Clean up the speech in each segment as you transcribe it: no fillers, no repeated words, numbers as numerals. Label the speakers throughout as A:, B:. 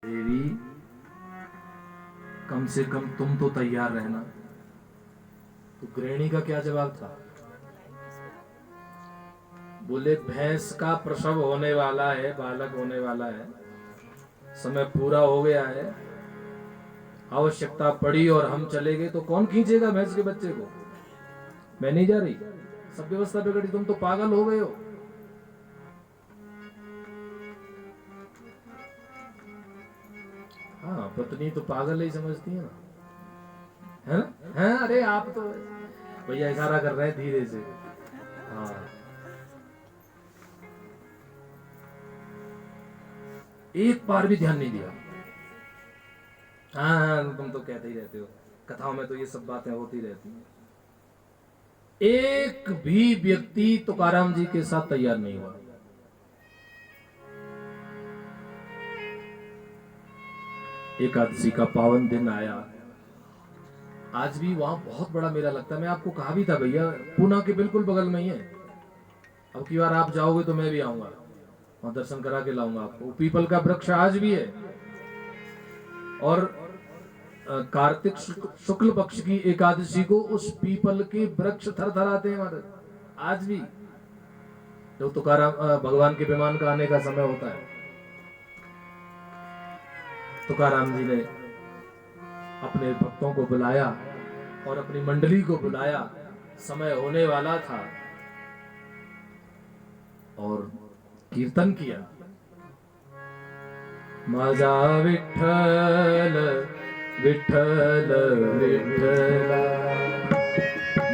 A: देवी, कम से कम तुम तो तैयार रहना। तो गृहिणी का क्या जवाब था? बोले भैंस का प्रसव होने वाला है, बालक होने वाला है, समय पूरा हो गया है, आवश्यकता पड़ी और हम चले गए तो कौन खींचेगा भैंस के बच्चे को? मैं नहीं जा रही, सब व्यवस्था बिगड़ी, तुम तो पागल हो गए हो। हाँ, पत्नी तो पागल ही समझती है ना, है ना? है, अरे आप तो भैया इशारा कर रहे हैं धीरे से। हाँ, एक बार भी ध्यान नहीं दिया। हाँ हाँ, तुम तो कहते ही रहते हो, कथाओं में तो ये सब बातें होती रहती हैं। एक भी व्यक्ति तुकाराम जी के साथ तैयार नहीं हुआ। एकादशी का पावन दिन आया, आज भी वहां बहुत बड़ा मेला लगता है। मैं आपको कहा भी था भैया, पूना के बिल्कुल बगल में ही है। अब की बार आप जाओगे तो मैं भी आऊंगा, वहां दर्शन करा के लाऊंगा आपको। पीपल का वृक्ष आज भी है, और कार्तिक शुक्ल पक्ष की एकादशी को उस पीपल के वृक्ष थरथराते हैं महाराज, आज भी। जब तुकाराम भगवान के विमान का आने का समय होता है, तुकाराम जी ने अपने भक्तों को बुलाया और अपनी मंडली को बुलाया। समय होने वाला था और कीर्तन किया, माझा विठ्ठल विठ्ठल विठ्ठला,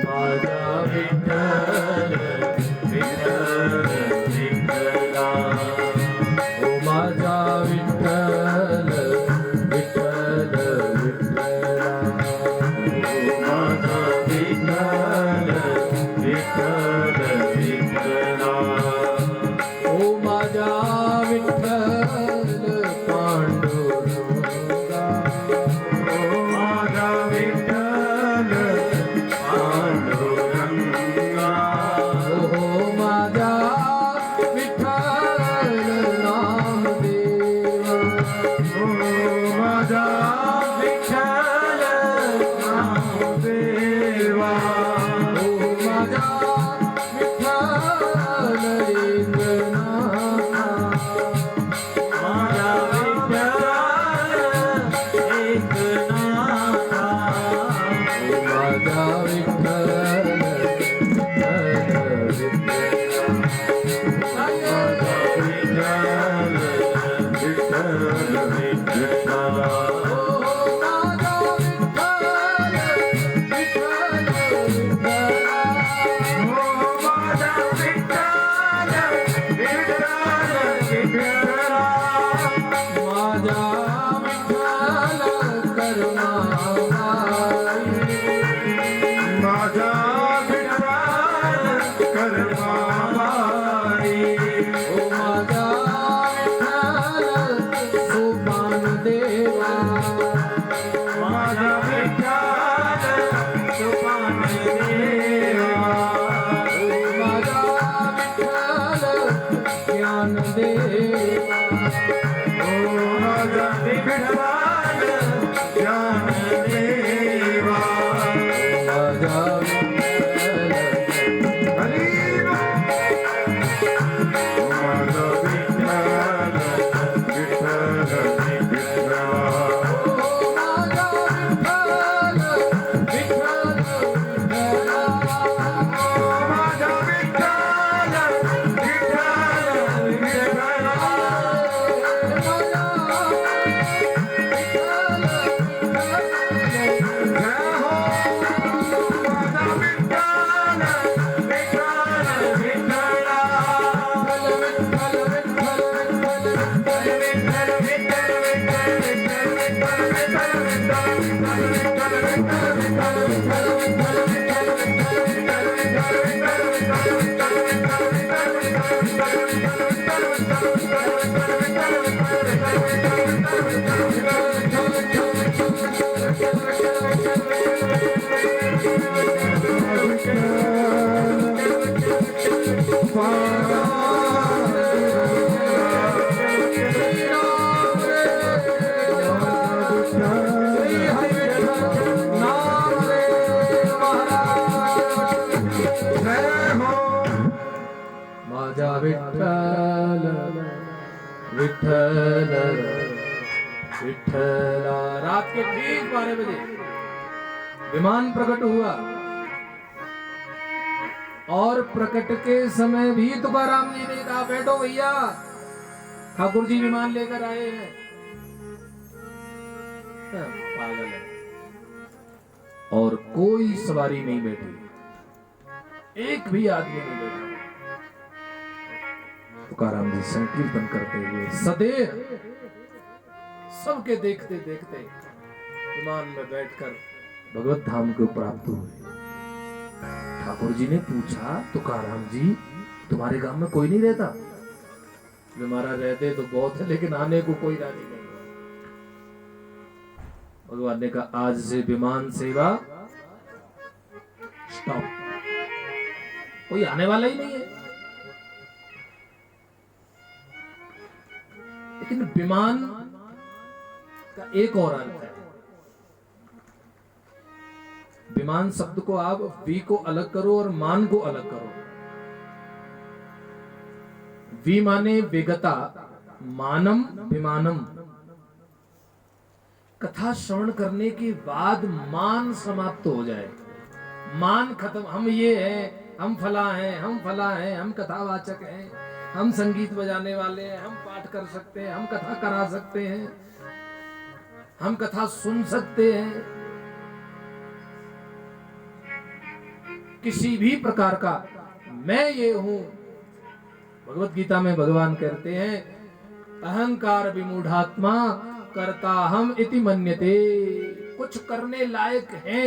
A: माझा विठ्ठल विठ्ठल विठ्ठला, ओ माझा विठ्ठल विठ्ठल विठ्ठला, ओ माझा विठ्ठल विठ्ठल विठ्ठला, ओ माझा विठ्ठल पांडुरंगा, ओ माझा विठ्ठल पांडुरंगा, ओ माझा विठ्ठल नामदेवा, ओ माझा विठ्ठल नामदेवा, ओ माझा विठ्ठल इंद्रनाथा, माझा विठ्ठल एकनाथा, ओ माझा विठ्ठल विठ्ठल विठ्ठल विठ्ठला, ओ माझा विठ्ठल विठ्ठल विठ्ठला, ओ माझा विठ्ठल विठ्ठल विठ्ठला, माझा विठ्ठल करुणामय, माझा विठ्ठल करुणामय, ओ माझा विठ्ठल सोपान देवा, माझा विठ्ठल सोपान देवा, ओ माझा विठ्ठल ज्ञान देवा, ओ माझा विठ्ठल ज्ञान देवा, माझा विठ्ठल हरी, ओ माझा विठ्ठल विठ्ठल विठ्ठला, ओ माझा विठ्ठल विठ्ठल विठ्ठला, ओ माझा विठ्ठल विठ्ठल विठ्ठला, विठ्ठल विठ्ठला। रात के ठीक 12 बजे विमान प्रकट हुआ और प्रकट के समय भी तुकाराम जी ने कहा बैठो भैया, ठाकुर जी विमान लेकर आए हैं। पागल है। और कोई सवारी नहीं बैठी, एक भी आदमी नहीं बैठा। तुकाराम जी संकीर्तन करते हुए सदैव सबके देखते देखते विमान में बैठकर भगवत धाम को प्राप्त हुए। ठाकुर जी ने पूछा, तुकाराम जी तुम्हारे गांव में कोई नहीं रहता? हमारा रहते तो बहुत है, लेकिन आने को कोई राजी नहीं। भगवान ने कहा आज से विमान सेवा स्टॉप, कोई आने वाला ही नहीं है। लेकिन विमान का एक और अर्थ है। विमान शब्द को आप वी को अलग करो और मान को अलग करो। वी माने विगता, मानम विमानम। कथा श्रवण करने के बाद मान समाप्त हो जाए, मान खत्म। हम ये हैं, हम फला हैं, हम फला हैं, हम कथावाचक हैं, हम संगीत बजाने वाले हैं, हम पाठ कर सकते हैं, हम कथा करा सकते हैं, हम कथा सुन सकते हैं। किसी भी प्रकार का मैं ये हूं, भगवत गीता में भगवान कहते हैं अहंकार विमूढ़ात्मा करता हम इति मन्यते। कुछ करने लायक हैं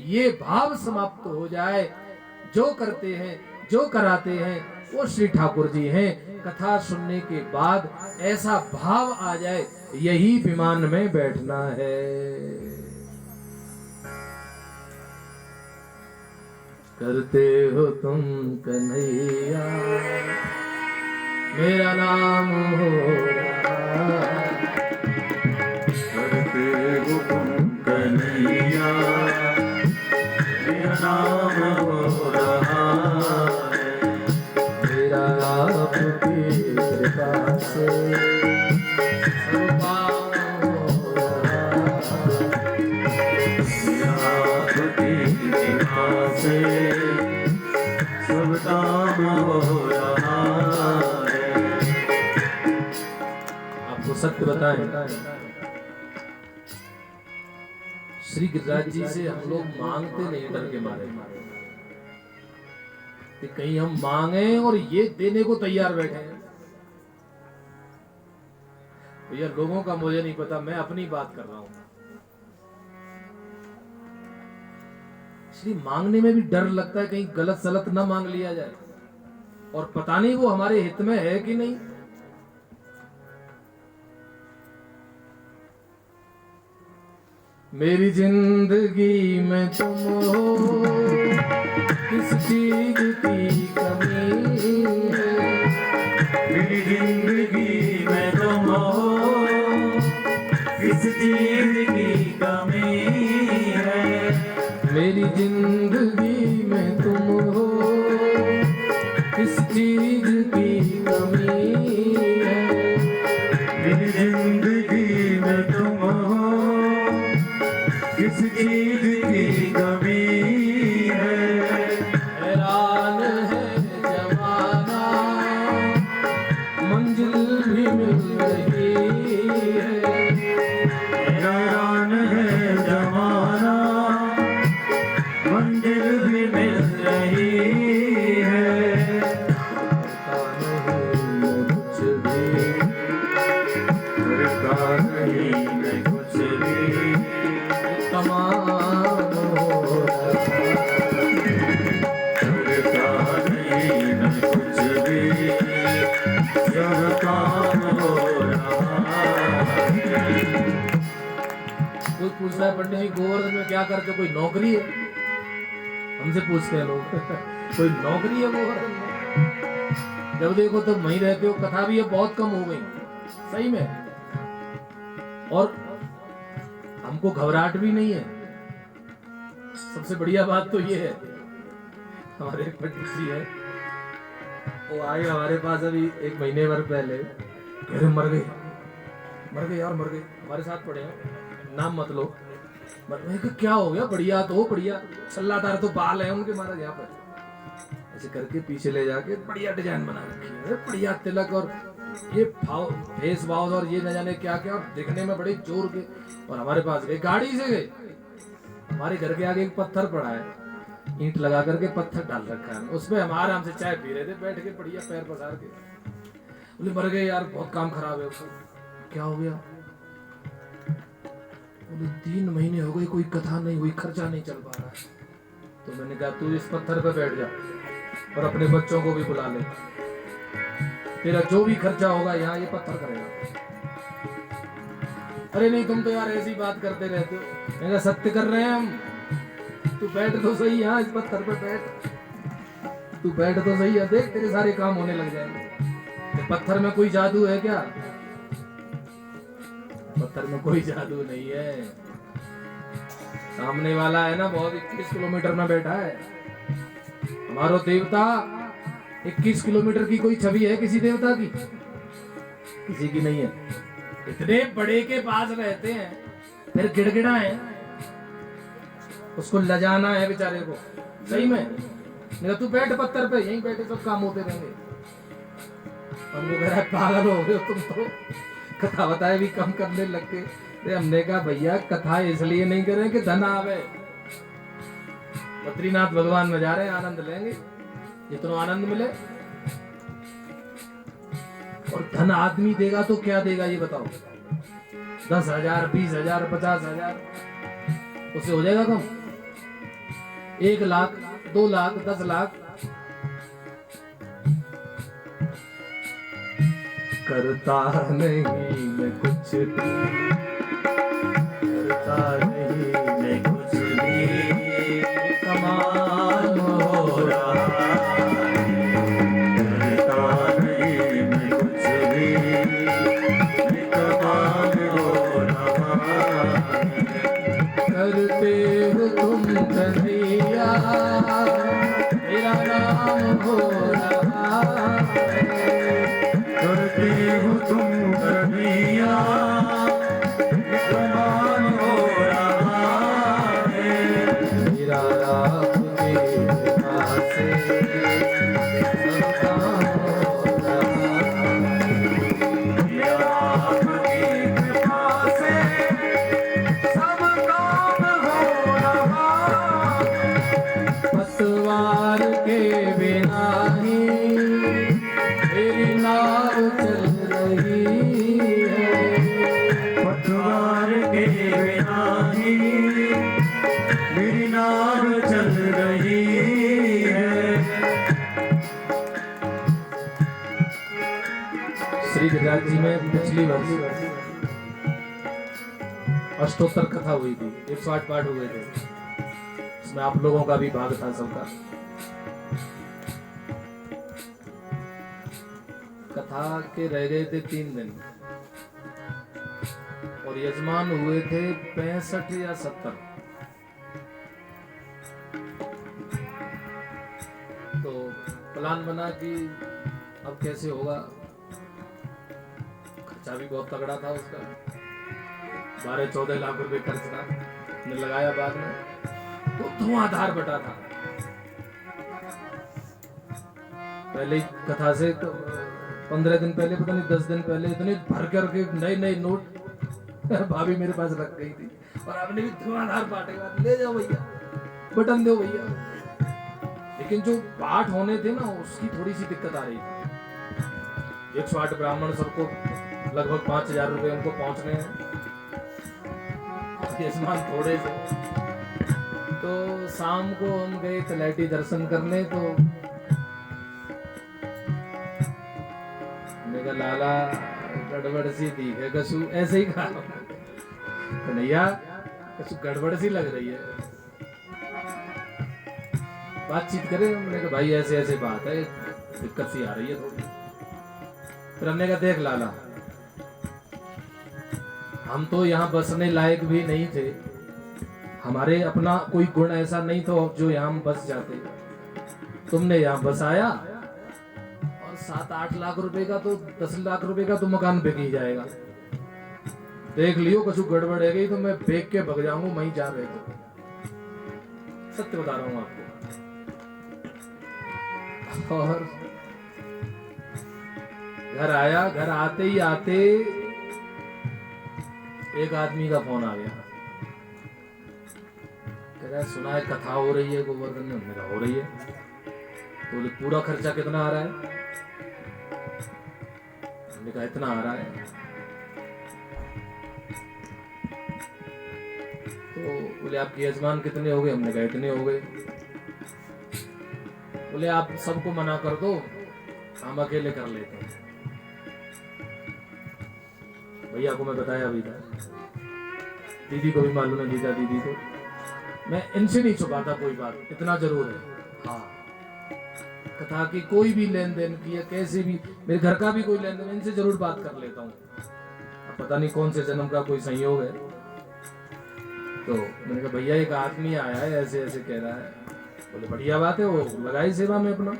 A: ये भाव समाप्त हो जाए, जो करते हैं जो कराते हैं वो श्री ठाकुर जी हैं। कथा सुनने के बाद ऐसा भाव आ जाए, यही विमान में बैठना है। करते हो तुम कन्हैया मेरा नाम हो रहा,
B: करते हो तुम कन्हैया मेरा नाम हो रहा है।
A: मेरा आपकी कृपा से सब काम हो रहा,
B: मेरा आपकी कृपा से सब काम हो रहा है।
A: आपको सत्य बताएं, श्री गिरिराज जी से हम लोग मांगते नहीं डर के मारे कि कहीं हम मांगे और ये देने को तैयार बैठे हैं। भैया लोगों का मुझे नहीं पता, मैं अपनी बात कर रहा हूं। इसलिए मांगने में भी डर लगता है कहीं गलत सलत ना मांग लिया जाए, और पता नहीं वो हमारे हित में है कि नहीं। मेरी जिंदगी में तुम हो, किस चीज की कमी है।
B: मेरी जिंदगी में तुम हो, किस चीज की कमी है।
A: मेरी जिंदगी में तुम हो, किस चीज की कमी है।
B: मेरी जिंदगी में तुम हो, किस चीज की कमी है।
A: हैरान है जमाना, मंजिल भी मिल रही है।
B: हैरान है जमाना, मंजिल भी मिल रही है।
A: करता नहीं मैं कुछ भी, तमाम हो
B: करता नहीं मैं कुछ भी, सब काम हो रहा है।
A: कोई पूछता है पंडित जी गोवर्धन में क्या करते, कोई नौकरी है? हमसे पूछते हैं लोग कोई नौकरी है गोवर्धन में? जब देखो तो वहीं रहते हो। कथा भी अब बहुत कम हो गई सही में, और हमको घबराहट भी नहीं है। सबसे बढ़िया बात तो ये है, हमारे एक पंडित जी है, वो आए हमारे पास अभी 1 महीने भर पहले, कह रहे मर गए। मर गए यार, मर गए, हमारे साथ पड़े हैं, नाम मत लो। मैंने कहा क्या हो गया, बढ़िया तो बढ़िया, सल्लादार तो बाल है उनके महाराज यहाँ पर। ऐसे करके पीछे ले जाके बढ़िया डिजाइन बना रखी है, बढ़िया तिलक और ये फेस वाउस और ये न जाने क्या क्या, और दिखने में बड़े जोर के। और हमारे पास गए, गाड़ी से गए, हमारे घर के आगे एक पत्थर पड़ा है, ईंट लगा करके पत्थर डाल रखा है, उसमें हम आराम से चाय पी रहे थे बैठ के बढ़िया पैर पसार के। बोले मर गए यार, बहुत काम खराब है उसको। क्या हो गया? बोले 3 महीने हो गए कोई कथा नहीं हुई, खर्चा नहीं चल पा रहा है। तो मैंने कहा तू इस पत्थर पर बैठ जा और अपने बच्चों को भी बुला ले, तेरा जो भी खर्चा होगा यहाँ ये पत्थर करेगा। अरे नहीं तुम तो यार ऐसी बात करते रहते हो। मैंने कहा सत्य कर रहे हैं हम, तू बैठ तो सही यहाँ इस पत्थर पे बैठ, तू बैठ तो सही है, देख तेरे सारे काम होने लग जाएंगे। तो पत्थर में कोई जादू है क्या? पत्थर में कोई जादू नहीं है, सामने वाला है ना बहुत 21 किलोमीटर में बैठा है हमारो देवता। 21 किलोमीटर की कोई छवि है किसी देवता की? किसी की नहीं है। इतने बड़े के पास रहते हैं फिर गिड़गिड़ा है, उसको लजाना है बेचारे को सही में। नहीं तू बैठ पत्थर पे, यहीं बैठे सब काम होते रहेंगे। हमको कह रहा है पागल हो गए तुम तो, कथा बताए भी कम करने लग के। हमने कहा भैया कथा इसलिए नहीं करें कि धन आवे, बद्रीनाथ भगवान में जा रहे हैं, आनंद लेंगे जितना आनंद मिले। और धन आदमी देगा तो क्या देगा ये बताओ? 10,000 20,000 50,000 उससे हो जाएगा कम? 1 लाख 2 लाख 10 लाख करता नहीं मैं कुछ भी, करता नहीं मैं कुछ भी, कमाल हो रहा है, करता नहीं मैं कुछ भी, कमाल हो रहा है। करते हो तुम कन्हैया मेरा नाम हो रहा है, करते हो तुम कन्हैया कमाल हो रहा है, मेरा राम के कृपा से सब काम हो रहा है, मेरा राम की कृपा से सब काम हो रहा है। पतवार के बिना ही मेरी नाव चल रही है, पतवार के बिना ही मेरी नाव चल रही है। श्री गिरिराज जी में पिछली वर्ष अष्टोत्तर कथा हुई थी, 108 पाठ हुए थे, इसमें आप लोगों का भी भाग था सबका। कथा के रह गए थे 3 दिन और यजमान हुए थे 65 या 70। तो प्लान बना कि अब कैसे होगा, खर्चा भी बहुत तगड़ा था उसका, 12-14 लाख रुपए खर्च था, ने लगाया बाद में तो धुआंधार बटा था। पहले कथा से तो 15 दिन पहले, पता नहीं 10 दिन पहले इतने भर करके नए नोट भाभी मेरे पास रख गई थी, और आपने भी धुआंधार बांटेगा, ले जाओ भैया, बटन दो भैया। लेकिन जो पाठ होने थे ना उसकी थोड़ी सी दिक्कत आ रही थी। 108 ब्राह्मण, सबको लगभग 5,000 रुपए उनको पहुंचने हैं, यजमान थोड़े से। तो शाम को हम गए तलैटी दर्शन करने, तो लाला गड़बड़ सी दिख है कसू, ऐसे ही कहा कन्हैया कसू गड़बड़ सी लग रही है, बातचीत करें। हमने कहा भाई ऐसे ऐसे बात है, दिक्कत सी आ रही है थोड़ी। फिर हमने कहा देख लाला, हम तो यहाँ बसने लायक भी नहीं थे, हमारे अपना कोई गुण ऐसा नहीं था जो यहाँ हम बस जाते, तुमने यहाँ बसाया, 7-8 लाख रुपए का तो 10 लाख रुपए का तो मकान बिक ही जाएगा, देख लियो कुछ गड़बड़ है गई तो मैं फेंक के भग जाऊंगा, वहीं जा रहे तो। सत्य बता रहा हूं आपको। और घर आया, घर आते ही आते एक आदमी का फोन आ गया, कह रहा है सुना है कथा हो रही है गोवर्धन में। हमने कहा हो रही है। तो बोले पूरा खर्चा कितना आ रहा है? हमने कहा इतना आ रहा है। तो बोले आपके यजमान कितने हो गए? हमने कहा इतने हो गए। बोले आप सबको मना कर दो, हम अकेले कर लेते हैं। भैया को मैं बताया अभी था, दीदी को भी मालूम है, गीता दीदी को। मैं इनसे नहीं छुपाता कोई बात, इतना जरूर है हाँ, कथा की कोई भी लेन देन की या कैसे भी, मेरे घर का भी कोई लेन देन, इनसे जरूर बात कर लेता हूँ। अब पता नहीं कौन से जन्म का कोई संयोग है। तो मैंने कहा भैया एक आदमी आया है ऐसे ऐसे कह रहा है। बोले बढ़िया बात है, वो लगाई सेवा में अपना।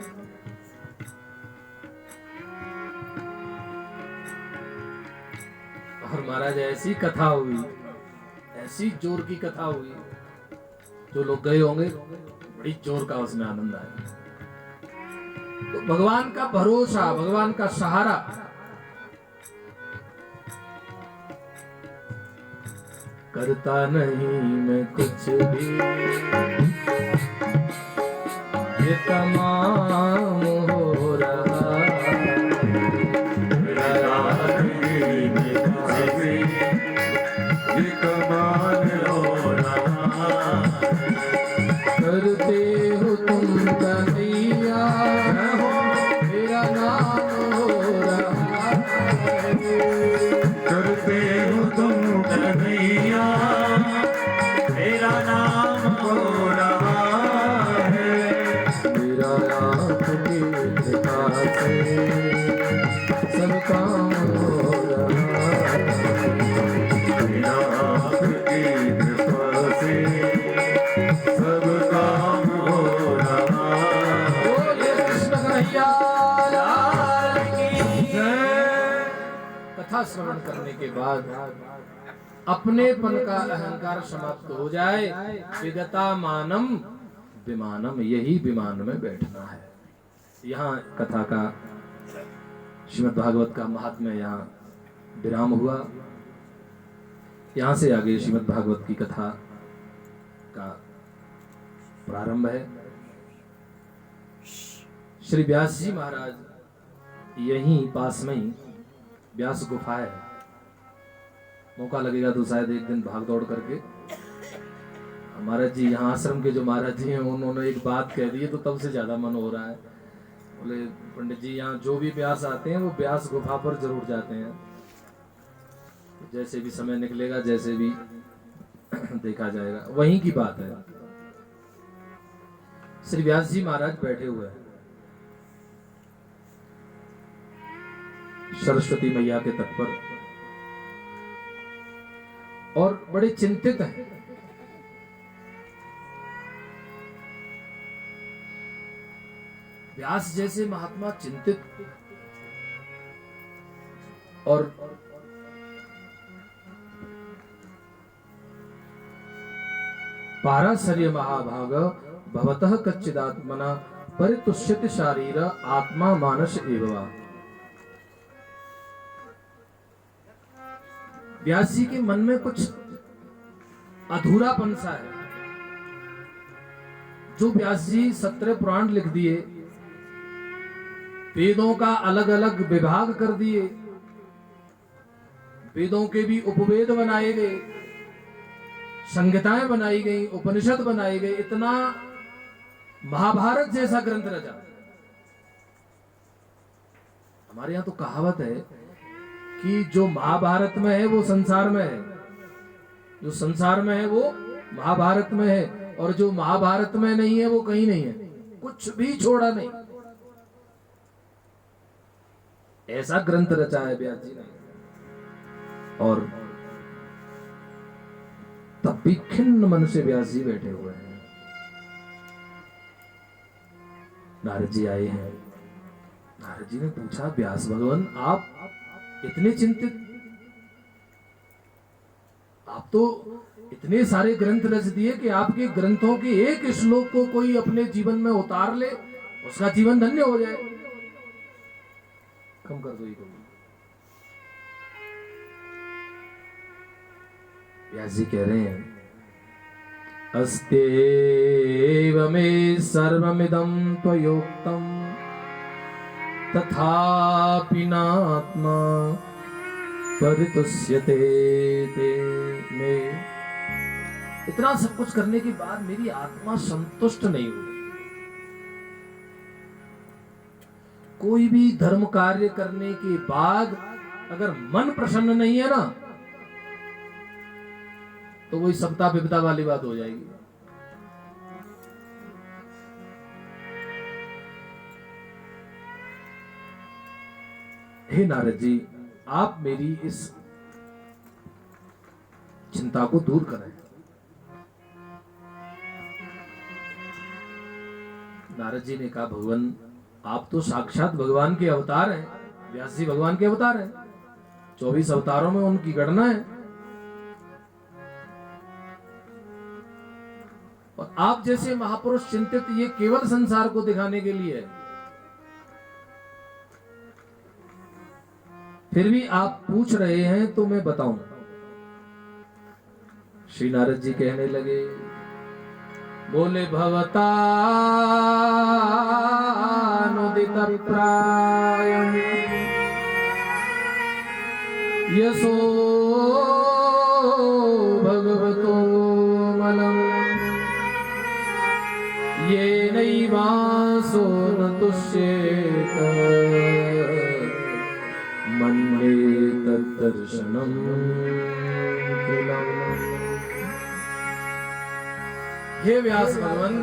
A: और महाराज ऐसी कथा हुई, ऐसी जोर की कथा हुई, जो लोग गए होंगे बड़ी जोर का उसमें आनंद आया। तो भगवान का भरोसा, भगवान का सहारा, करता नहीं मैं कुछ भी, ये तमाम हो रहा,
B: ये कमाल हो रहा,
A: करते हो तुम कन्हैया, मेरा नाम हो रहा है।
B: करते हो तुम कन्हैया, मेरा नाम हो रहा है।
A: मेरा आपकी कृपा से सब काम हो रहा है।
B: मेरा आपकी कृपा से सब काम हो रहा है।
A: बोले कृष्ण कन्हैया लाल की जय। कथा श्रवण करने के बाद अपनेपन का अहंकार समाप्त हो जाए। विगता मानम विमानम, यही विमान में बैठना है। यहाँ कथा का, श्रीमद् भागवत का महात्म्य यहाँ विराम हुआ। यहाँ से आगे श्रीमद् भागवत की कथा का प्रारंभ है। श्री व्यास जी महाराज यहीं पास में ही व्यास गुफा है, मौका लगेगा तो शायद एक दिन भाग दौड़ करके। महाराज जी यहाँ आश्रम के जो महाराज जी हैं उन्होंने एक बात कह दी है तो तब से ज्यादा मन हो रहा है। बोले पंडित जी यहाँ जो भी व्यास आते हैं वो व्यास गुफा पर जरूर जाते हैं, जैसे भी समय निकलेगा, जैसे भी देखा जाएगा, वहीं की बात है। श्री व्यास जी महाराज बैठे हुए हैं सरस्वती मैया के तट पर और बड़े चिंतित हैं। व्यास जैसे महात्मा चिंतित और पाराशर्य महाभाग भवतः कच्चिदात्मना परितुष्यति शारीर आत्मा मानस एवं। व्यास जी के मन में कुछ अधूरापन सा है। जो व्यास जी 17 पुराण लिख दिए, वेदों का अलग अलग विभाग कर दिए, वेदों के भी उपवेद बनाए गए, संहिताएं बनाई गई, उपनिषद बनाए गए, इतना महाभारत जैसा ग्रंथ रचा। हमारे यहां तो कहावत है कि जो महाभारत में है वो संसार में है, जो संसार में है वो महाभारत में है, और जो महाभारत में नहीं है वो कहीं नहीं है, कुछ भी छोड़ा नहीं। ऐसा ग्रंथ रचा है व्यास जी ने। और तब भी खिन्न मन से व्यास जी बैठे हुए हैं। नारद जी आए हैं। नारद जी ने पूछा, व्यास भगवान आप इतने चिंतित? आप तो इतने सारे ग्रंथ रच दिए कि आपके ग्रंथों के एक श्लोक को कोई अपने जीवन में उतार ले, उसका जीवन धन्य हो जाए। कम कर दो ये को। व्यास जी कह रहे हैं, अस्त्येव मे सर्वमिदं त्वयोक्तम् तथापि नात्मा परितुष्यते ते में। इतना सब कुछ करने के बाद मेरी आत्मा संतुष्ट नहीं हुई। कोई भी धर्म कार्य करने के बाद अगर मन प्रसन्न नहीं है ना, तो वही सत्ता विपदा वाली बात हो जाएगी। हे नारद जी, आप मेरी इस चिंता को दूर करें। नारद जी ने कहा, भगवान आप तो साक्षात भगवान के अवतार हैं। व्यास जी भगवान के अवतार हैं, 24 अवतारों में उनकी गणना है। और आप जैसे महापुरुष चिंतित ये केवल संसार को दिखाने के लिए है। फिर भी आप पूछ रहे हैं तो मैं बताऊं। श्री नारद जी कहने लगे, बोले भवता अनुदित प्रायं यशो भगवतो मलम् येनैवासो न तुष्येत मन्ये तद्दर्शनम् हे व्यास भगवान,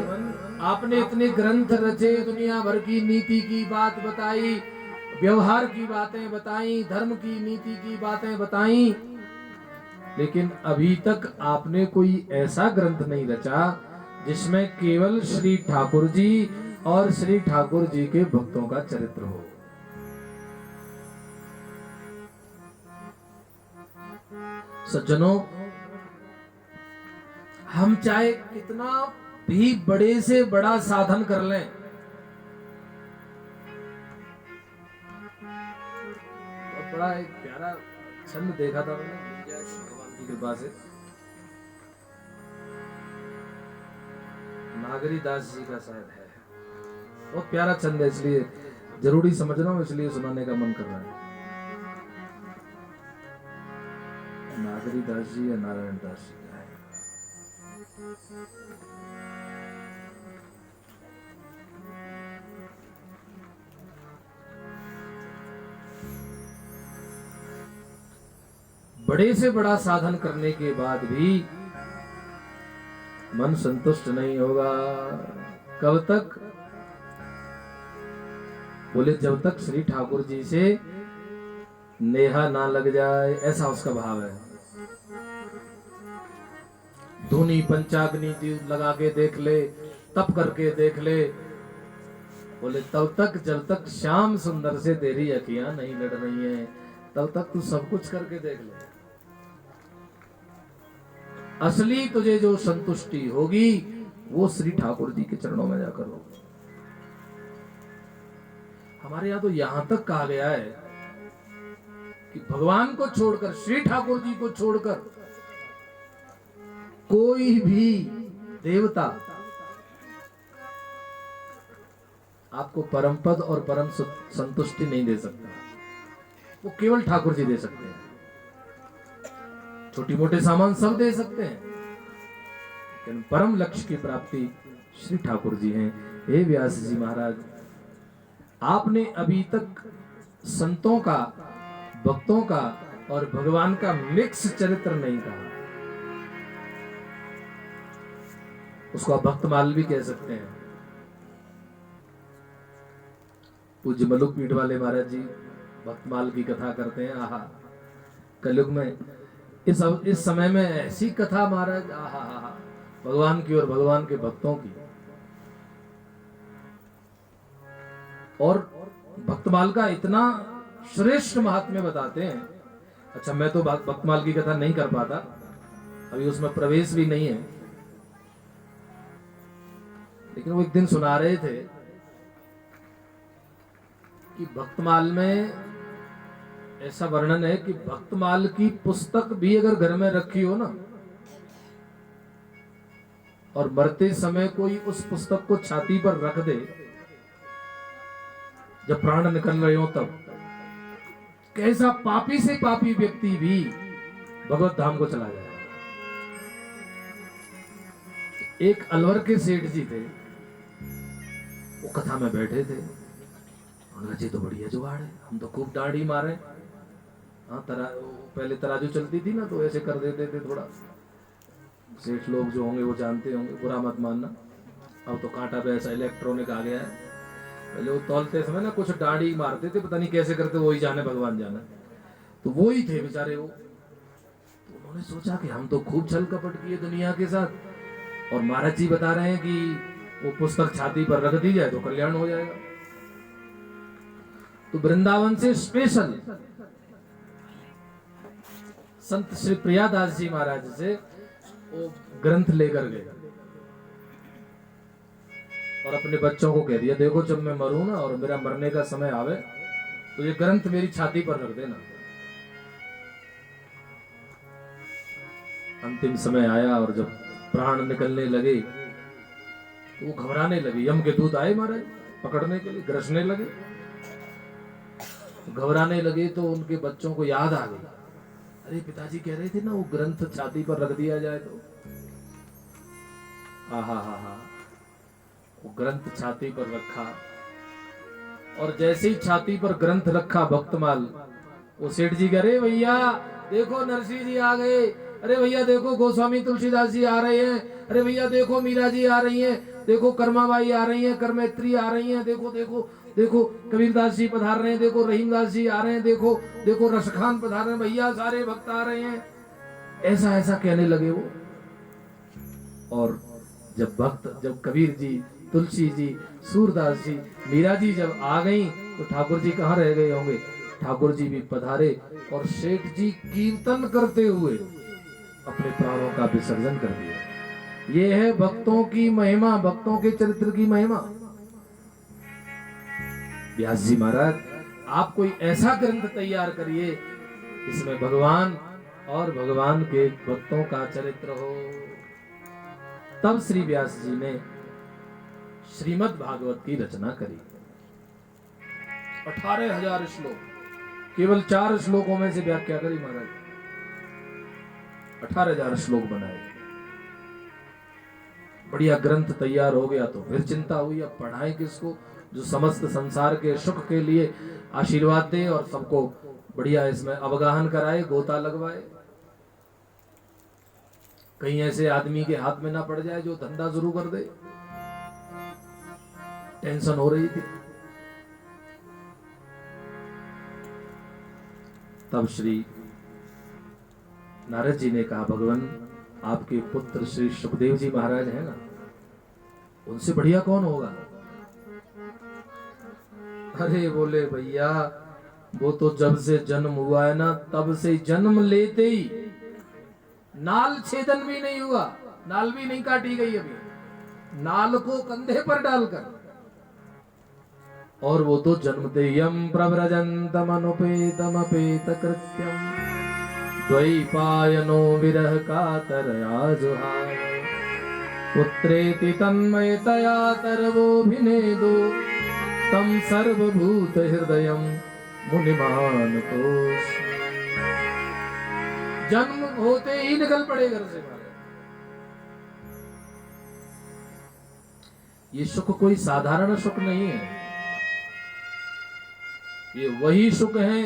A: आपने इतने ग्रंथ रचे, दुनिया भर की नीति की बात बताई, व्यवहार की बातें बताई, धर्म की नीति की बातें बताई, लेकिन अभी तक आपने कोई ऐसा ग्रंथ नहीं रचा जिसमें केवल श्री ठाकुर जी और श्री ठाकुर जी के भक्तों का चरित्र हो। सज्जनों, हम चाहे कितना भी बड़े से बड़ा साधन कर लें, बहुत बड़ा एक प्यारा छंद देखा था मैंने भगवान की कृपा से, नागरी दास जी का शायद है, बहुत प्यारा छंद है, इसलिए जरूरी समझ रहा हूं, इसलिए सुनाने का मन कर रहा है। नागरी दास जी या नारायण दास जी का है। बड़े से बड़ा साधन करने के बाद भी मन संतुष्ट नहीं होगा। कब तक? बोले जब तक श्री ठाकुर जी से नेहा ना लग जाए, ऐसा उसका भाव है। धुनी पंचाग्नि लगा के देख ले, तप करके देख ले, बोले तब तक जब तक श्याम सुंदर से तेरी अखियां नहीं लड़ रही हैं, तब तक तू सब कुछ करके देख ले। असली तुझे जो संतुष्टि होगी वो श्री ठाकुर जी के चरणों में जाकर होगी। हमारे यहां तो यहां तक कहा गया है कि भगवान को छोड़कर, श्री ठाकुर जी को छोड़कर कोई भी देवता आपको परम पद और परम संतुष्टि नहीं दे सकता। वो केवल ठाकुर जी दे सकते हैं। छोटी मोटे सामान सब दे सकते हैं, लेकिन परम लक्ष्य की प्राप्ति श्री ठाकुर जी हैं। हे व्यास जी महाराज, आपने अभी तक संतों का, भक्तों का और भगवान का मिक्स चरित्र नहीं कहा। उसको आप भक्तमाल भी कह सकते हैं। पूज्य मलुक पीठ वाले महाराज जी भक्तमाल की कथा करते हैं। आहा, कलयुग में इस समय में ऐसी कथा महाराज, आहा आहा, भगवान की और भगवान के भक्तों की। और भक्तमाल का इतना श्रेष्ठ महात्म्य बताते हैं। अच्छा, मैं तो भक्तमाल की कथा नहीं कर पाता, अभी उसमें प्रवेश भी नहीं है, लेकिन वो एक दिन सुना रहे थे कि भक्तमाल में ऐसा वर्णन है कि भक्तमाल की पुस्तक भी अगर घर में रखी हो ना, और मरते समय कोई उस पुस्तक को छाती पर रख दे, जब प्राण निकल रहे हो तब, कैसा पापी से पापी व्यक्ति भी भगवत धाम को चला जाए। एक अलवर के सेठ जी थे, वो कथा में बैठे थे, उन्होंने जी तो बढ़िया जुगाड़ है, हम तो खूब डांडी मारे। हाँ, पहले तराजू चलती थी ना, तो ऐसे कर देते थे थोड़ा, सेठ लोग जो होंगे वो जानते होंगे, बुरा मत मानना। अब तो कांटा पे ऐसा इलेक्ट्रॉनिक आ गया है, पहले वो तौलते समय ना कुछ डांडी मारते थे, पता नहीं कैसे करते, वही जाने, भगवान जाने। तो वो ही थे बेचारे वो। तो उन्होंने सोचा कि हम तो खूब छल कपट किए दुनिया के साथ, और महाराज जी बता रहे हैं कि वो पुस्तक छाती पर रख दी जाए तो कल्याण हो जाएगा। तो वृंदावन से स्पेशल संत श्री प्रियादास जी महाराज से वो ग्रंथ लेकर गए, और अपने बच्चों को कह दिया, देखो जब मैं मरूं ना और मेरा मरने का समय आवे तो ये ग्रंथ मेरी छाती पर रख देना। अंतिम समय आया और जब प्राण निकलने लगे तो वो घबराने लगे। यम के दूत आए महाराज पकड़ने के लिए, ग्रसने लगे, घबराने लगे। तो उनके बच्चों को याद आ गई, अरे पिताजी कह रहे थे ना वो ग्रंथ छाती पर रख दिया जाए तो। हा, वो ग्रंथ छाती पर रखा, और जैसे ही छाती पर ग्रंथ रखा भक्तमाल, वो सेठ जी कह रहे, भैया देखो नरसिंह जी आ गए, अरे भैया देखो गोस्वामी तुलसीदास जी आ रहे हैं, अरे भैया देखो मीरा जी आ रही हैं, देखो कर्माबाई आ रही हैं, कर्मेत्री आ रही हैं, देखो देखो देखो कबीरदास जी पधार रहे हैं, देखो रहीमदास जी आ रहे हैं, देखो देखो रसखान पधार रहे हैं, भैया सारे भक्त आ रहे हैं। ऐसा ऐसा कहने लगे वो। और जब कबीर जी, तुलसी जी, सूरदास जी, मीरा जी जब आ गई तो ठाकुर जी कहाँ रह गए होंगे, ठाकुर जी भी पधारे, और सेठ जी कीर्तन करते हुए अपने प्राणों का विसर्जन कर दिया। ये है भक्तों की महिमा, भक्तों के चरित्र की महिमा। व्यास जी महाराज, आप कोई ऐसा ग्रंथ तैयार करिए इसमें भगवान और भगवान के भक्तों का चरित्र हो। तब श्री व्यास जी ने श्रीमद् भागवत की रचना करी। 18,000 श्लोक, केवल 4 श्लोकों में से व्याख्या करी महाराज, 18,000 श्लोक बनाए। बढ़िया ग्रंथ तैयार हो गया तो फिर चिंता हुई, अब पढ़ाएं किसको जो समस्त संसार के सुख के लिए आशीर्वाद दे और सबको बढ़िया इसमें अवगाहन कराए, गोता लगवाए। कहीं ऐसे आदमी के हाथ में ना पड़ जाए जो धंधा शुरू कर दे। टेंशन हो रही थी। तब श्री नारद जी ने कहा, भगवान आपके पुत्र श्री सुखदेव जी महाराज हैं ना, उनसे बढ़िया कौन होगा। अरे बोले भैया वो तो जब से जन्म हुआ है ना, तब से जन्म लेते ही नाल छेदन भी नहीं हुआ, नाल भी नहीं काटी गई अभी, नाल को कंधे पर डालकर, और वो तो जन्मते यम प्रव्रजंतम अनुपेतम अपेत कृत्यम द्वैपायनो विरह कातरया जुहाव पुत्रेति तन्मयतया तरवोभिनेदो तम सर्वभूत हृदयम मुनिमान तोष। जन्म होते ही निकल पड़े घर से। ये सुख कोई साधारण सुख नहीं है, ये वही सुख है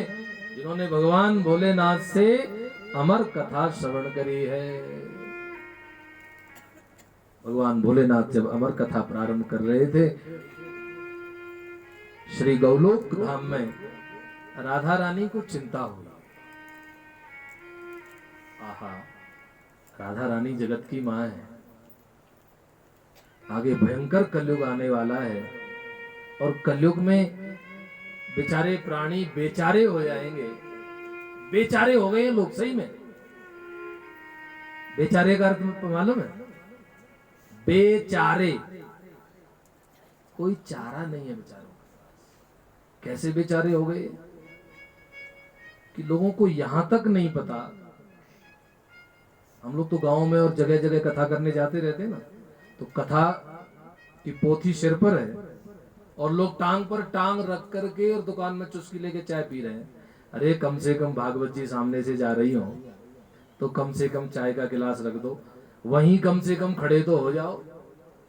A: जिन्होंने भगवान भोलेनाथ से अमर कथा श्रवण करी है। भगवान भोलेनाथ जब अमर कथा प्रारंभ कर रहे थे, श्री गौलोक धाम में राधा रानी को चिंता हुई। आहा, राधा रानी जगत की मां है, आगे भयंकर कलयुग आने वाला है, और कलयुग में बेचारे प्राणी बेचारे हो जाएंगे। बेचारे हो गए लोग सही में, बेचारे का अर्थ मालूम है? बेचारे, कोई चारा नहीं है बेचारों का। कैसे बेचारे हो गए कि लोगों को यहां तक नहीं पता। हम लोग तो गांव में और जगह जगह कथा करने जाते रहते हैं ना, तो कथा की पोथी सिर पर है और लोग टांग पर टांग रख करके और दुकान में चुस्की लेके चाय पी रहे हैं। अरे कम से कम भागवत जी सामने से जा रही हो तो कम से कम चाय का गिलास रख दो, वहीं कम से कम खड़े तो हो जाओ।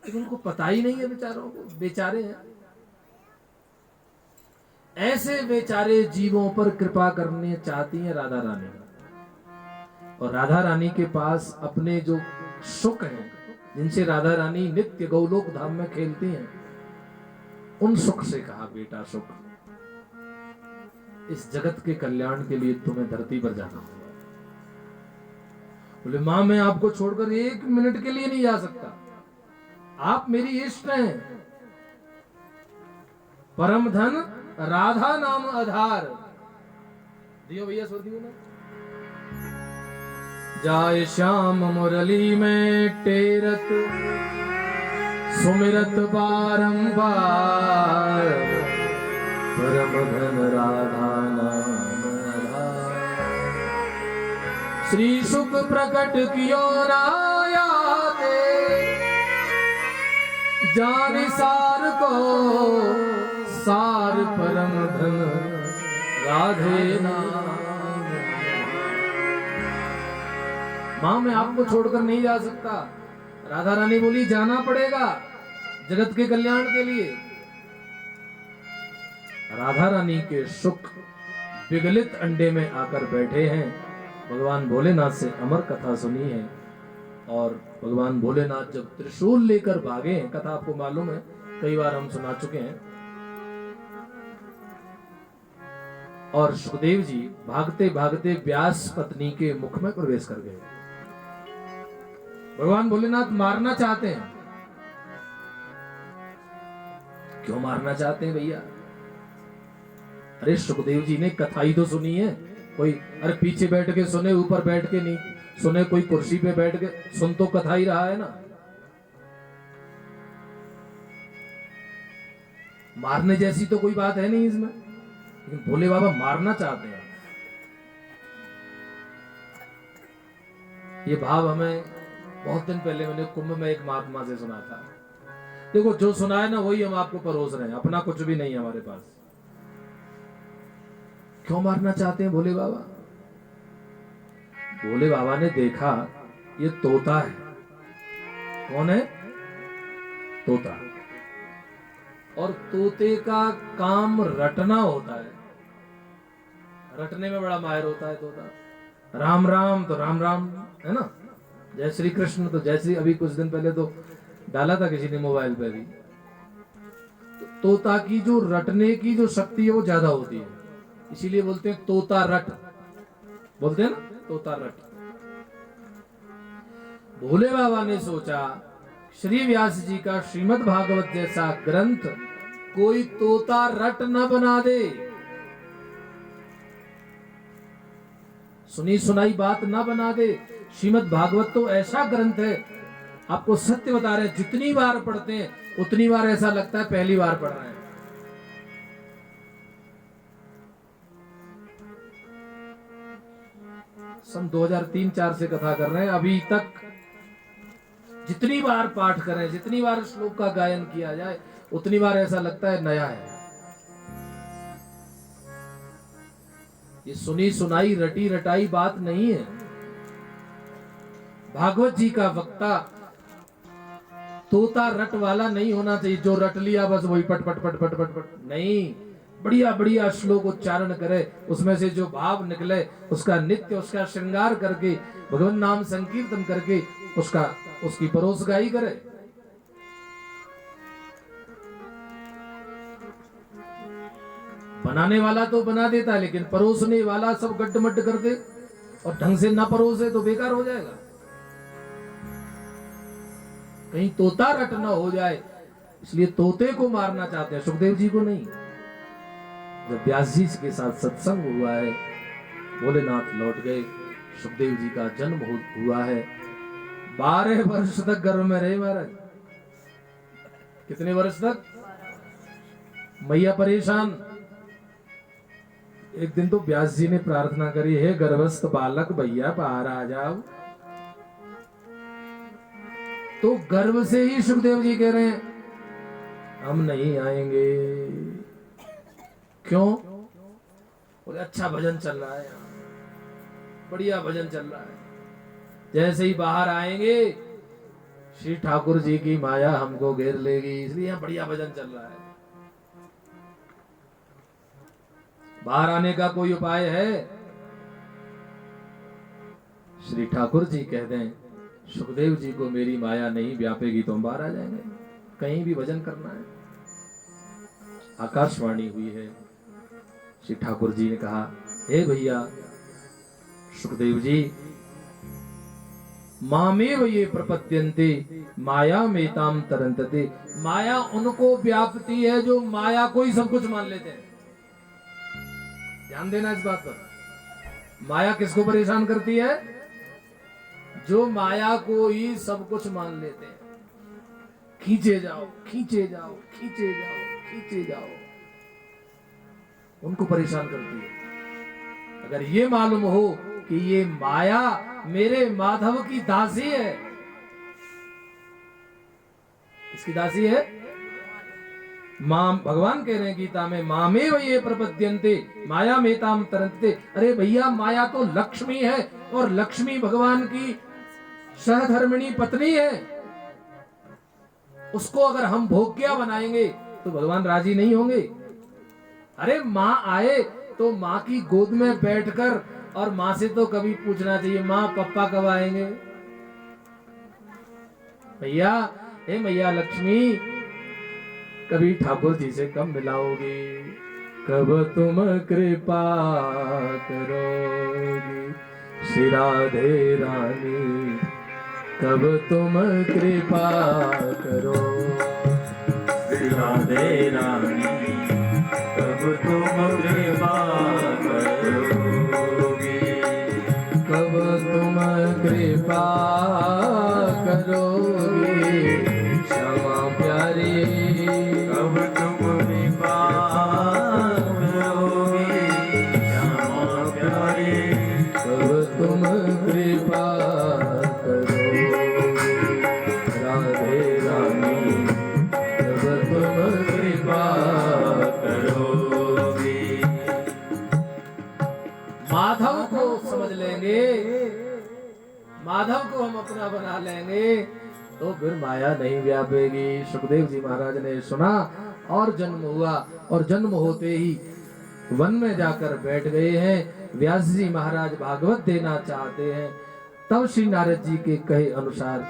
A: लेकिन उनको पता ही नहीं है बेचारों को, बेचारे हैं। ऐसे बेचारे जीवों पर कृपा करने चाहती हैं राधा रानी, और राधा रानी के पास अपने जो सुख हैं, जिनसे राधा रानी नित्य गौलोक धाम में खेलती हैं, उन सुख से कहा, बेटा सुख, इस जगत के कल्याण के लिए तुम्हें धरती पर जाना होगा। बोले मां मैं आपको छोड़कर एक मिनट के लिए नहीं जा सकता, आप मेरी इष्ट हैं। परम धन राधा नाम आधार, दियो भैया स्वर दियो ना। जाय श्याम मुरली में टेरत सुमिरत बारंबार, परम धन राधा नाम आधार। श्री सुख प्रकट कियो नायाते, जान सार को सार परम धन राधे नाम। मां मैं आपको छोड़कर नहीं जा सकता। राधा रानी बोली जाना पड़ेगा जगत के कल्याण के लिए। राधा रानी के सुख विगलित अंडे में आकर बैठे हैं। भगवान भोलेनाथ से अमर कथा सुनी है, और भगवान भोलेनाथ जब त्रिशूल लेकर भागे हैं, कथा आपको मालूम है, कई बार हम सुना चुके हैं। और सुखदेव जी भागते भागते व्यास पत्नी के मुख में प्रवेश कर गए। भगवान भोलेनाथ मारना चाहते हैं। क्यों मारना चाहते हैं भैया? अरे सुखदेव जी ने कथा ही तो सुनी है। कोई अरे पीछे बैठ के सुने, ऊपर बैठ के नहीं सुने, कोई कुर्सी पे बैठ के सुन तो कथा ही रहा है ना। मारने जैसी तो कोई बात है नहीं इसमें, लेकिन भोले बाबा मारना चाहते हैं। ये भाव हमें बहुत दिन पहले मैंने कुंभ में एक महात्मा से सुना था। देखो जो सुना है ना वही हम आपको परोस रहे हैं, अपना कुछ भी नहीं है हमारे पास। क्यों मारना चाहते हैं भोले बाबा? भोले बाबा ने देखा ये तोता है। कौन है? तोता। और तोते का काम रटना होता है, रटने में बड़ा माहिर होता है तोता। राम राम तो राम राम है ना, जय श्री कृष्ण तो जय श्री। अभी कुछ दिन पहले तो डाला था किसी ने मोबाइल पे भी। तो तोता की जो रटने की जो शक्ति है वो ज्यादा होती है, इसीलिए बोलते हैं तोता रट, बोलते हैं ना तोता रट। भोले बाबा ने सोचा श्री व्यास जी का श्रीमद् भागवत जैसा ग्रंथ कोई तोता रट न बना दे, सुनी सुनाई बात ना बना दे। श्रीमद् भागवत तो ऐसा ग्रंथ है, आपको सत्य बता रहे हैं, जितनी बार पढ़ते हैं उतनी बार ऐसा लगता है पहली बार पढ़ रहे हैं। सन 2003-4 से कथा कर रहे हैं, अभी तक जितनी बार पाठ करें, जितनी बार श्लोक का गायन किया जाए, उतनी बार ऐसा लगता है नया है। ये सुनी सुनाई रटी रटाई बात नहीं है। भागवत जी का वक्ता तोता रट वाला नहीं होना चाहिए, जो रट लिया बस वही पट पट पट पट पट पट नहीं। बढ़िया बढ़िया श्लोक उच्चारण करे, उसमें से जो भाव निकले उसका नित्य उसका श्रृंगार करके, भगवान नाम संकीर्तन करके उसकी परोसगाई करे। बनाने वाला तो बना देता है, लेकिन परोसने वाला सब गड्ढमड्ढ कर दे और ढंग से ना परोसे तो बेकार हो जाएगा। कहीं तोता रट ना हो जाए, इसलिए तोते को मारना चाहते हैं, सुखदेव जी को नहीं। जब व्यास जी के साथ सत्संग हुआ है, भोलेनाथ लौट गए, सुखदेव जी का जन्म हुआ है, 12 वर्ष तक गर्भ में रहे महाराज। कितने वर्ष तक? मैया परेशान। एक दिन तो व्यास जी ने प्रार्थना करी, हे गर्भस्थ बालक भैया बाहर आ जाओ। तो गर्भ से ही सुखदेव जी कह रहे हैं हम नहीं आएंगे। क्यों? बोले अच्छा भजन चल रहा है यहाँ, बढ़िया भजन चल रहा है। जैसे ही बाहर आएंगे श्री ठाकुर जी की माया हमको घेर लेगी, इसलिए यहाँ बढ़िया भजन चल रहा है। बाहर आने का कोई उपाय है? श्री ठाकुर जी कहते हैं सुखदेव जी को मेरी माया नहीं व्यापेगी तो हम बाहर आ जाएंगे, कहीं भी भजन करना है। आकाशवाणी हुई है। श्री ठाकुर जी ने कहा, हे भैया सुखदेव जी, मामेव ये प्रपद्यन्ते माया मेताम तरंतते। माया उनको व्यापती है जो माया को ही सब कुछ मान लेते हैं। ध्यान देना इस बात पर। माया किसको परेशान करती है? जो माया को ही सब कुछ मान लेते हैं। खींचे जाओ खींचे जाओ खींचे जाओ खींचे जाओ, उनको परेशान करती है। अगर ये मालूम हो कि ये माया मेरे माधव की दासी है। किसकी दासी है? मां। भगवान कह रहे हैं गीता में, मामेव ये प्रपद्यन्ते माया मेताम तरंतते। अरे भैया माया तो लक्ष्मी है और लक्ष्मी भगवान की सहधर्मिणी पत्नी है। उसको अगर हम भोग्या बनाएंगे तो भगवान राजी नहीं होंगे। अरे माँ आए तो माँ की गोद में बैठकर, और माँ से तो कभी पूछना चाहिए माँ पप्पा कब आएंगे। भैया हे मैया लक्ष्मी कभी ठाकुर जी से कब मिलाओगी, कब तुम कृपा करोगी श्री राधे रानी, कब तुम कृपा करो
B: श्री राधे रानी, कब तुम कृपा करोगी,
A: कब तुम कृपा करोगी क्षमा प्यारी,
B: कब तुम कृपा करोगी श्यामा प्यारे,
A: कब तुम कृपा करोगी राधे रानी, कब तुम कृपा
B: करोगी।
A: माधव को समझ लेंगे, माधव को हम अपना बना लेंगे तो फिर माया नहीं व्यापेगी। सुखदेव जी महाराज ने सुना और जन्म हुआ, और जन्म होते ही वन में जाकर बैठ गए हैं। व्यास जी महाराज भागवत देना चाहते हैं। तब श्री नारद जी के कहे अनुसार,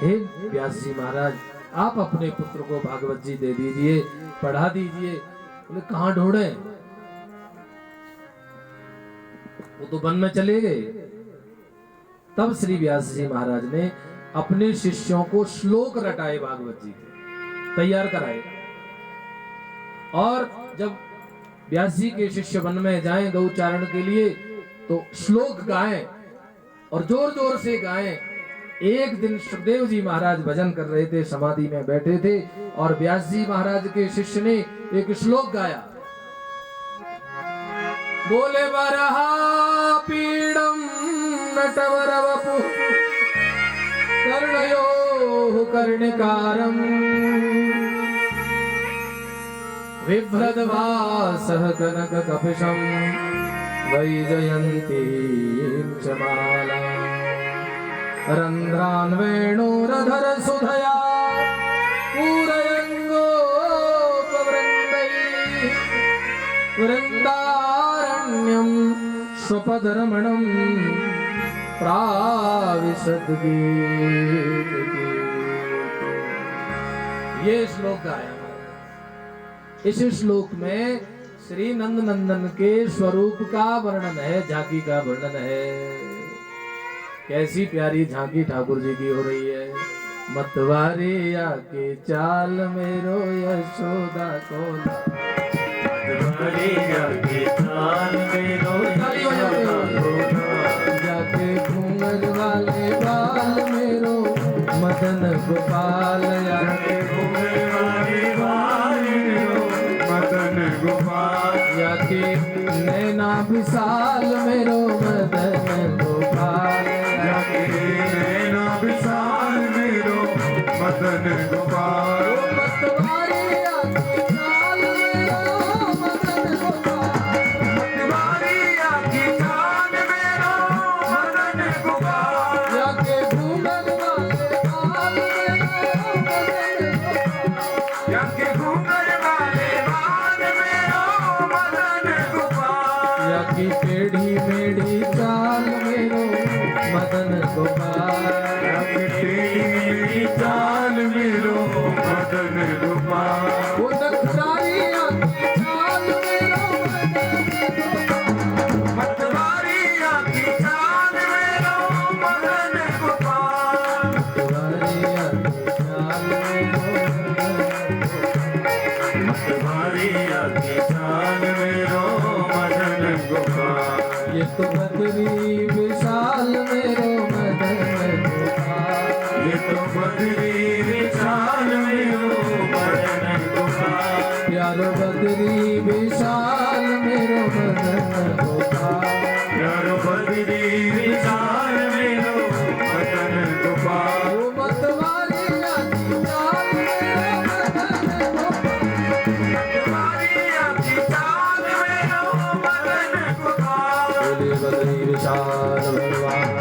A: हे व्यास जी महाराज आप अपने पुत्र को भागवत जी दे दीजिए, पढ़ा दीजिए। बोले कहाँ ढूंढे? वो तो वन में चले गए। तब श्री व्यास जी महाराज ने अपने शिष्यों को श्लोक रटाए भागवत जी के, तैयार कराए। और जब व्यास जी के शिष्य वन में जाएं गौ चारण के लिए तो श्लोक गाएं और जोर जोर से गाएं। एक दिन सुखदेव जी महाराज भजन कर रहे थे, समाधि में बैठे थे, और व्यास जी महाराज के शिष्य ने एक श्लोक गाया। बोले वरहा पीडम नटवर वपु कर्णयो कर्णिकारम बिभ्रद्वासः कनक कपिशं वैजयन्तीं च मालां रन्ध्रान् वेणुरधर सुधया पूरयङ्गोपवृन्दैः वृन्दारण्यं स्वपदरमणं प्राविशद्गीत। ये श्लोक गाया। इस श्लोक में श्री नंद नंदन के स्वरूप का वर्णन है, झांकी का वर्णन है। कैसी प्यारी झांकी ठाकुर जी की हो रही है। मतवारे आके चाल मेरो यशोदा कोला,
B: मतवारे आके चाल मेरो
A: जाके घूंघट वाले बाल मेरो मदन गोपाल
B: जाके घूमे वाली वाली मेरो मदन गोपाल
A: याके नैना विशाल मेरो मदन गोपाल
B: जाके नैना विशाल मेरो मदन गोपाल
A: मतवारी आँखी चाल मेरो मदन गोपाल
B: तुम्हारी आँखी चांद मेरो मदन गोपाल
A: याके घूमन वाले बाल मेरो मदन गोपाल
B: जाके घूमर वाले बाल मेरो मदन गोपाल
A: याकी टेढ़ी मेढ़ी चाल मेरो मदन गोपाल
B: जाके टेढ़ी चाल मेरो मदन गोपाल
A: वो नखरारी आँखी चाल मेरो
B: मतवारी आँखी चांद मेरो मदन गोपाल
A: तुम्हारी आँखी चाल
B: तुम्हारी आँखी चांद मेरो मदन गोपाल
A: ये तो बदरी विशाल मेरो मदन गोपाल
B: ये तो बदरी विशाल मेरो मदन गोपाल
A: प्यारो बदरी विशाल मेरो मदन गोपाल
B: यारो बदरी विशाल मेरो मदन गोपाल
A: वो मतवारी आँखी चाल मेरो मदन गोपाल
B: तुम्हारी आँखी चांद मेरो मदन गोपाल
A: बोले बदरी विशाल भगवान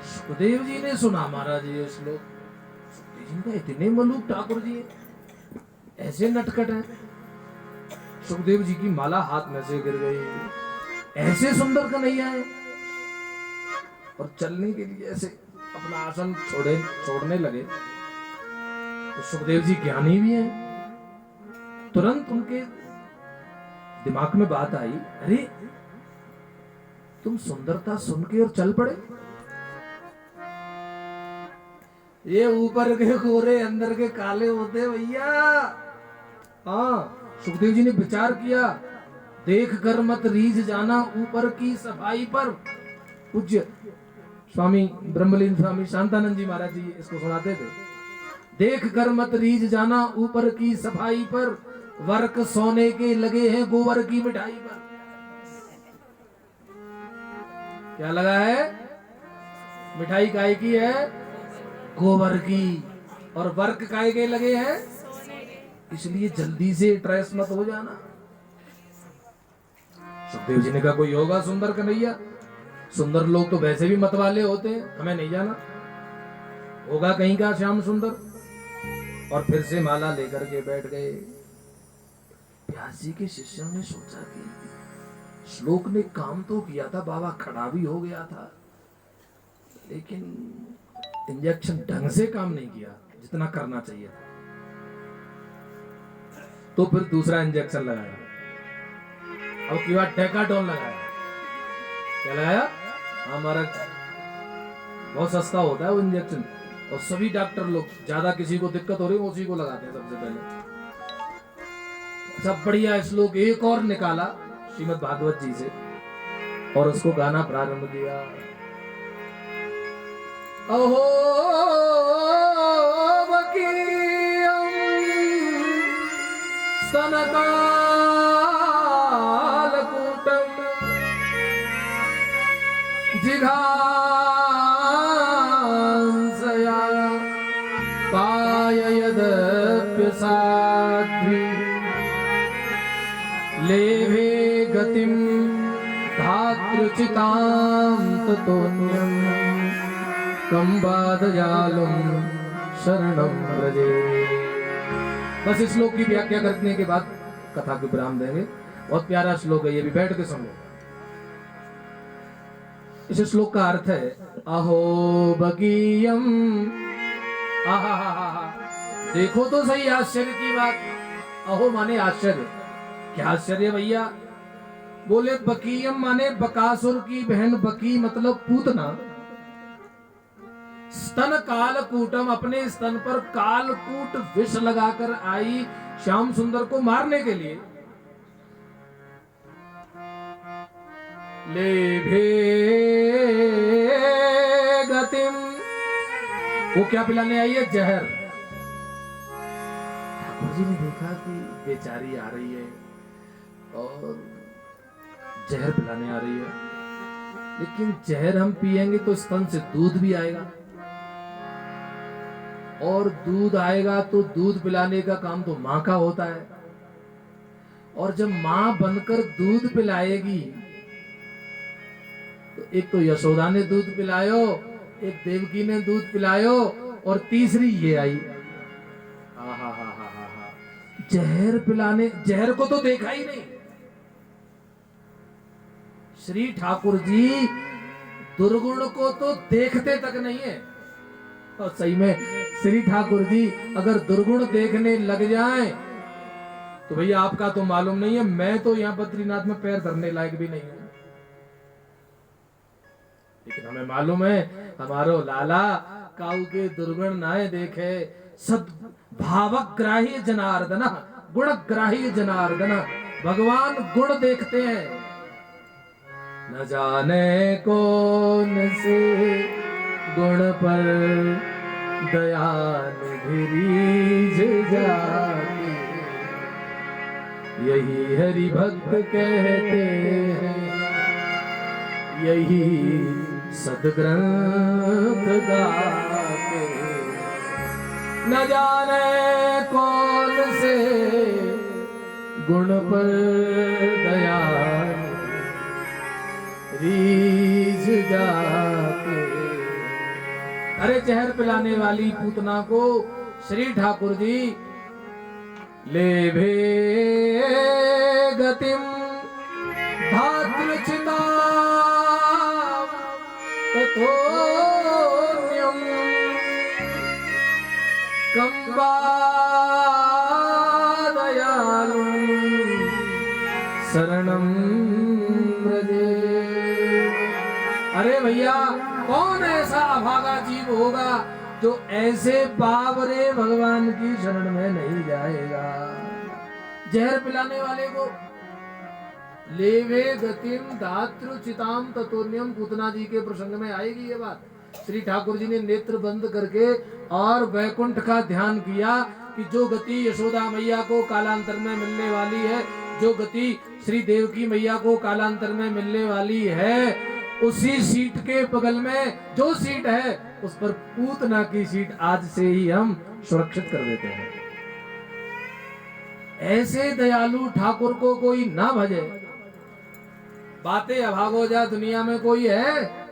A: सुखदेव जी ने सुना महाराज ये श्लोक। सुखदेव जी का इतने मलूक ठाकुर जी ऐसे नटखट है। सुखदेव जी की माला हाथ में से गिर गई। ऐसे सुंदर कन्हैया है और चलने के लिए ऐसे अपना आसन छोड़ने लगे। तो सुखदेव जी ज्ञानी भी हैं। तुरंत उनके दिमाग में बात आई, अरे तुम सुंदरता सुन के और चल पड़े। ये ऊपर के गोरे अंदर के काले होते भैया। हाँ, सुखदेव जी ने विचार किया, देख कर मत रीझ जाना ऊपर की सफाई पर। पूज्य स्वामी ब्रह्मलीन स्वामी शांतानंद जी महाराज जी इसको सुनाते थे। देख कर मत रीझ जाना ऊपर की सफाई पर, वर्क सोने के लगे हैं गोबर की मिठाई पर। क्या लगा है? मिठाई काय की है? गोबर की। और वर्क काय के लगे हैं? इसलिए जल्दी से ट्रेस मत हो जाना। सुखदेव जी ने कहा कोई होगा सुंदर कन्हैया? सुंदर लोग तो वैसे भी मत वाले होते हैं, हमें नहीं जाना। होगा कहीं का श्याम सुंदर। और फिर से माला लेकर के बैठ गए। प्यासी के शिष्यों ने सोचा कि श्लोक ने काम तो किया था, बाबा खड़ा भी हो गया था, लेकिन इंजेक्शन ढंग से काम नहीं किया जितना करना चाहिए था। तो फिर दूसरा इंजेक्शन लगाया। अब की बार डेकाडोन लगाया। क्या लगाया? हमारा बहुत सस्ता होता है वो इंजेक्शन, और सभी डॉक्टर लोग ज्यादा किसी को दिक्कत हो रही है उसी को लगाते हैं सबसे पहले। सब बढ़िया श्लोक एक और निकाला श्रीमद् भागवत जी से और उसको गाना प्रारंभ किया। अहो बकीयम स्तनकालकूटम जिघांसया पाययदप्यसाध्वी लेभे गतिम धातृचितां ततोऽन्यं कंबादयालुम शरणं व्रजे। बस इस श्लोक की व्याख्या करने के बाद कथा को विराम देंगे। बहुत प्यारा श्लोक है, ये भी बैठ के सुनो। इस श्लोक का अर्थ है अहो बकीयम। आहा, देखो तो सही आश्चर्य की बात। अहो माने आश्चर्य। क्या आश्चर्य भैया? बोले बकीयम माने बकासुर की बहन बकी मतलब पूतना। स्तन कालकूटम अपने स्तन पर कालकूट विष लगाकर आई श्याम सुंदर को मारने के लिए। लेभे गतिम वो क्या पिलाने आई है? जहर। ठाकुर जी ने देखा कि बेचारी आ रही है और जहर पिलाने आ रही है, लेकिन जहर हम पिएंगे तो स्तन से दूध भी आएगा, और दूध आएगा तो दूध पिलाने का काम तो माँ का होता है, और जब माँ बनकर दूध पिलाएगी तो एक तो यशोदा ने दूध पिलायो, एक देवकी ने दूध पिलायो, और तीसरी ये आई। जहर पिलाने, जहर को तो देखा ही नहीं। श्री ठाकुर जी दुर्गुण को तो देखते तक नहीं है। और सही में श्री ठाकुर जी अगर दुर्गुण देखने लग जाएं तो भैया आपका तो मालूम नहीं है, मैं तो यहाँ बद्रीनाथ में पैर धरने लायक भी नहीं हूं। लेकिन हमें मालूम है हमारो लाला काऊ के दुर्गुण नाए देखे, सद भावग्राही जनार्दन, गुणग्राही जनार्दन। भगवान गुण देखते हैं, न जाने कौन से गुण पर दया निधिरीज जाती, यही हरि भक्त कहते हैं, यही सदग्रंथ गाते। न जाने कौन से गुण पर दया रीझ जाते। अरे जहर पिलाने वाली पूतना को श्री ठाकुर जी ले भे गतिम धातृचिता तथोन्यम कंबा दयालु शरणम व्रजे। अरे भैया कौन ऐसा अभागा जीव होगा जो ऐसे बावरे भगवान की शरण में नहीं जाएगा। जहर पिलाने वाले को लेवे गतिम धातृ चिताम ततोन्यम, पूतना जी के प्रसंग में आएगी ये बात। श्री ठाकुर जी ने नेत्र बंद करके और वैकुंठ का ध्यान किया कि जो गति यशोदा मैया को कालांतर में मिलने वाली है, जो गति श्री देवकी मैया को कालांतर में मिलने वाली है, उसी सीट के बगल में जो सीट है उस पर पूतना की सीट आज से ही हम सुरक्षित कर देते हैं। ऐसे दयालु ठाकुर को कोई ना भजे। बातें अभागो जा दुनिया में कोई है?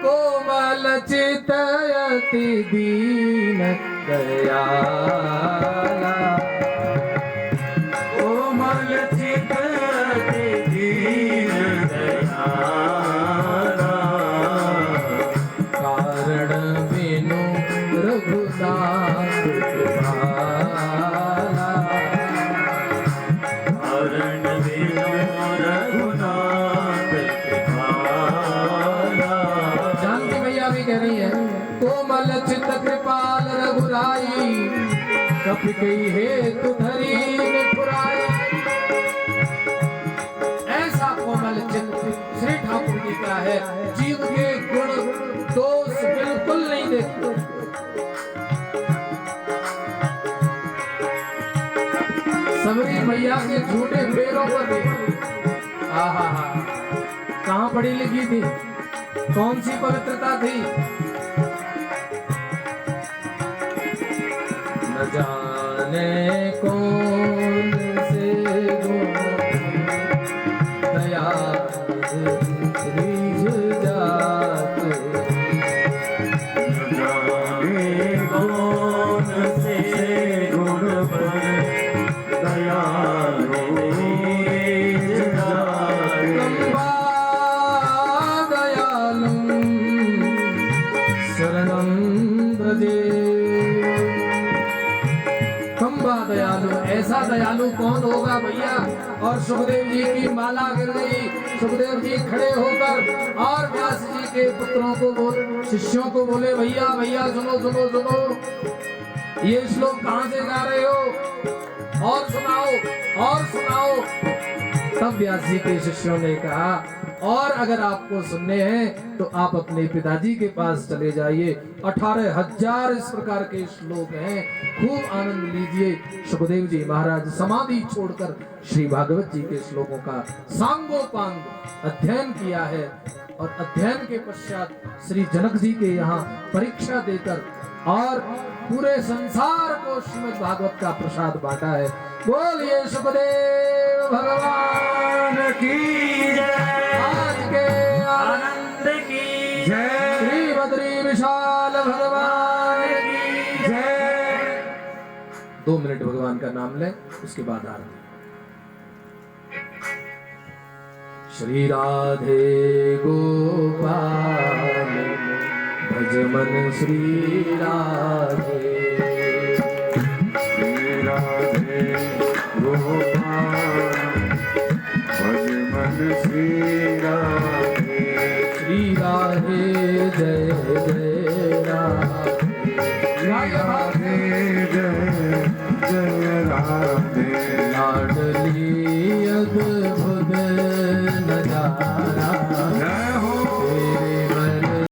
A: कोमल चित अति दीन दयाला,
B: कोमल चित अति दीन दयाला,
A: कारण बिनु रघुनाथ कृपाला,
B: कारण बिनु रघुनाथ कृपाला।
A: जानकी मैया भी कह रही है कोमल चित कृपाल रघुराई, कपि कई हेतु धरी निठुराई। ऐसा कोमल चित श्री ठाकुर जी का है, जीव के गुण दोष बिल्कुल नहीं देखते। सबरी मैया के झूठे पैरों पर देखो, कहाँ पढ़ी लिखी थी, कौन सी पवित्रता थी? न जाने कौन से गुण दया रीझ जाते,
B: न जाने कौन से गुण पर दया रीझ जाते।
A: कंबा दयालुं शरणं व्रजे। कंबा दयालु, ऐसा दयालु कौन होगा भैया? और सुखदेव जी की माला गिर गई। सुखदेव जी खड़े होकर और व्यास जी के पुत्रों को शिष्यों को बोले, भैया भैया सुनो सुनो सुनो, ये श्लोक कहाँ से गा रहे हो? और सुनाओ और सुनाओ। तब व्यास जी के शिष्यों ने कहा, और अगर आपको सुनने हैं तो आप अपने पिताजी के पास चले जाइए। 18,000 इस प्रकार के श्लोक हैं, खूब आनंद लीजिए। सुखदेव जी महाराज समाधि छोड़कर श्री भागवत जी के श्लोकों का सांगोपांग अध्ययन किया है, और अध्ययन के पश्चात श्री जनक जी के यहाँ परीक्षा देकर और पूरे संसार को श्रीमद् भागवत का प्रसाद बांटा है। बोलिए सुखदेव भगवान
B: की जय,
A: आज के
B: आनंद की जय,
A: श्री बद्री विशाल भगवान की
B: जय।
A: 2 मिनट भगवान का नाम लें, उसके बाद आरती। श्री राधे गोपाल भज मन श्री राधे,
B: श्री राधे गोपाल भज मन श्री राधे,
A: श्री राधे जय जय राधे,
B: राधे जय जय राधे।